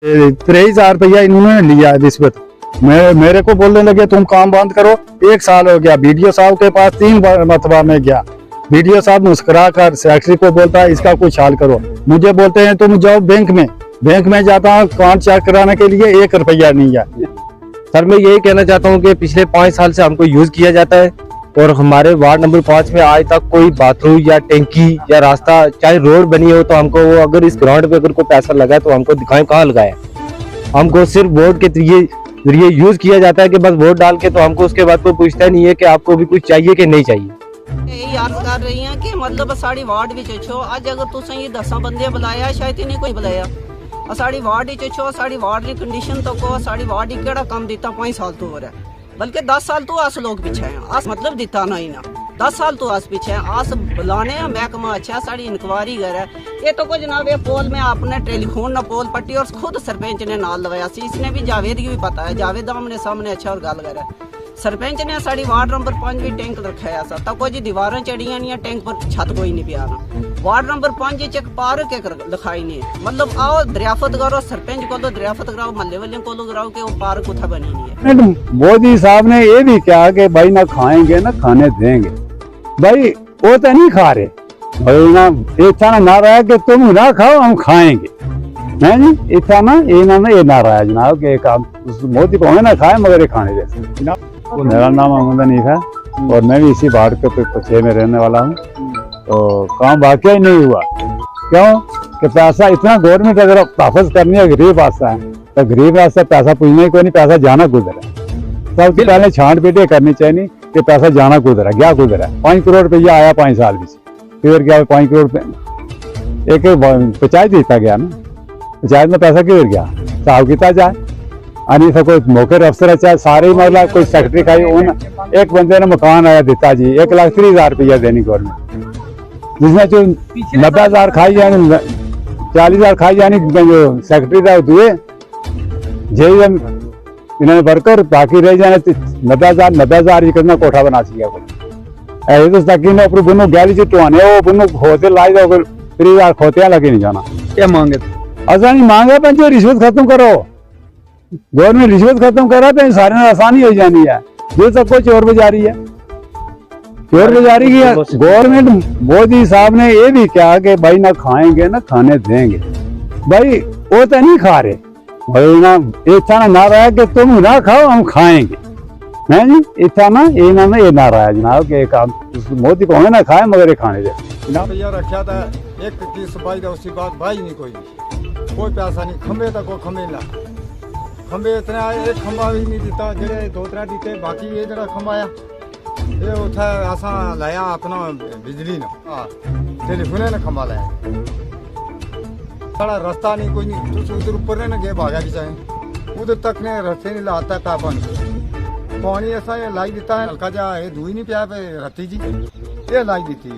23,000 रुपया इन्होंने लिया रिश्वत। मेरे को बोलने लगे तुम काम बंद करो। 1 साल हो गया। बीडीओ साहब के पास 3 मरतबा में गया। बीडीओ साहब मुस्कुरा कर सेक्रेटरी को बोलता है इसका कुछ हाल करो। मुझे बोलते हैं तुम जाओ बैंक में जाता हूँ अकाउंट चेक कराने के लिए 1 रुपया नहीं है। सर मैं यही कहना चाहता हूँ कि पिछले 5 साल से हमको यूज किया जाता है और हमारे वार्ड नंबर 5 में आज तक कोई बाथरूम या टैंकी या रास्ता चाहे रोड बनी हो तो हमको वो अगर इस ग्राउंड पे अगर कोई पैसा लगा है तो हमको दिखाएं कहाँ लगाया। हमको सिर्फ वोट के जरिए यूज किया जाता है कि बस वोट डाल के तो हमको उसके बाद कोई पूछता नहीं है कि आपको भी कुछ चाहिए कि नहीं चाहिए। यही अर्ज कर रही हैं कि मतलब साड़ी वार्ड विच छो अज अगर तुसें ये 10 बंदे बुलाया शायद नहीं कोई बुलाया साड़ी वार्ड विच छो साड़ी वार्ड की कंडीशन तो को साड़ी वार्ड की केड़ा काम दिता 5 साल तो हो रहा है बल्कि 10 साल तो अस लोग पीछे हैं अस मतलब दिता ना ही ना 10 साल तो अस पीछे हैं अस बुलाने महकमा अच्छा साड़ी इंक्वायरी करे ये तो कुछ जनाब ये पोल में आपने टेलीफोन ना पोल पट्टी और खुद सरपंच ने नाल लगाया सी इसने भी जावेद की भी पता है जावेद आमने सामने अच्छा और गल करे सरपंच ने साड़ी वार्ड नंबर 5 भी टैंक रखाया सा तब कोई दीवारें चढ़िया नहीं टैंक पर छत कोई नहीं पिया वार्ड नंबर 5 चेक पार्क एक लिखाई नहीं मतलब आओ दरियाफत करो सरपंच को दरियाफत कराओ महल्ले वाले को कराओ कि वो पार्क उठा बनी नहीं है। मोदी साहब ने ये भी कहा कि भाई ना खाएंगे ना खाने देंगे। भाई वो तो नहीं खा रहे भाई ना इतना नारा है कि तुम ना खाओ हम खाएंगे है जी इतना ना ये नारा है जनाब के काम मोदी को ना खाए मगर ये खाने जैसे। मेरा नाम अहमद हनीफ है और मैं भी इसी वार्ड के 6 में रहने वाला हूँ। तो काम वाकई ही नहीं हुआ क्यों कि पैसा इतना गवर्नमेंट अगर वापस करनी है गरीब रास्ता है तो गरीब रास्ता पैसा पूछने को नहीं पैसा जाना गुजर है। सबसे पहले छांट पीटे करनी चाहिए कि पैसा जाना गुजर है क्या गुजर है। 5 करोड़ रुपया आया 5 साल में फिर क्या 5 करोड़ एक पंचायत जीता गया ना पंचायत में पैसा किधर गया साहब किता जाए आनी सा कोई मौके अफसर अच्छा सारे मतलब कोई सेक्रेटरी का एक बंदे ने मकान आया दिता जी 1,30,000 रुपया देनी गवर्नमेंट जिसने जो 90,000 खाई जानी 40,000 खाई जानी जो सेक्रेटरी था दुए जे इन्होंने वर्कर बाकी रह जाने 90,000 ये कितना कोठा बना सिया ऐसे तो तक ऊपर बुनो गैली से टुआने वो बुनो खोते लाई जाओ 30,000 खोतियां लगे नहीं जाना क्या मांगे ऐसा नहीं मांगे पर जो रिश्वत खत्म करो गवर्नमेंट रिश्वत खत्म करा तो सारे आसानी हो जानी है जो सबको चोर बाजारी है चोर बाजारी की गवर्नमेंट मोदी साहब ने ये भी कहा कि भाई ना खाएंगे ना खाने देंगे। भाई वो तो नहीं खा रहे भाई ना इतना नारा है कि तुम ना खाओ हम खाएंगे है जी इतना ना ये नारा है जनाब के काम मोदी को ना खाए मगर ये खाने दे भैया रखा था एक की सफाई का उसकी बात भाई नहीं कोई पैसा नहीं खंबे तक वो खंबे ला खंबे इतने आए एक खंबा भी नहीं दिता जेडे 2-3 दिते बाकी ये जरा खंबा आया ये उठा असा लाया अपना बिजली ना टेलीफोन ने खंबा लाया सारा रास्ता नहीं कोई नहीं तो उधर ऊपर ने गए भागा भी चाहे उधर तक ने रास्ते नहीं लाता पानी ऐसा ये लाई देता है हल्का जा ये दूई नहीं पिया पे रत्ती जी ये लाई देती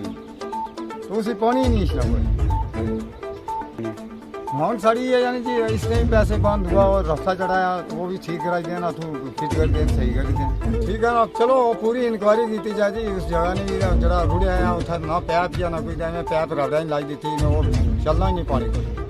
तो उसी पानी ही नहीं इसलिए माउंट साड़ी है यानी जी इसने भी पैसे बंद हुआ और रास्ता चढ़ाया वो भी ठीक करा देना तू फिट कर दे सही कर दे ठीक है ना चलो पूरी इंक्वायरी की जाए जी उस जगह ने भी जरा रुड़िया ना पैप या ना कोई पैप रबड़ा नहीं लाई दी थी वो चलना ही नहीं पानी को।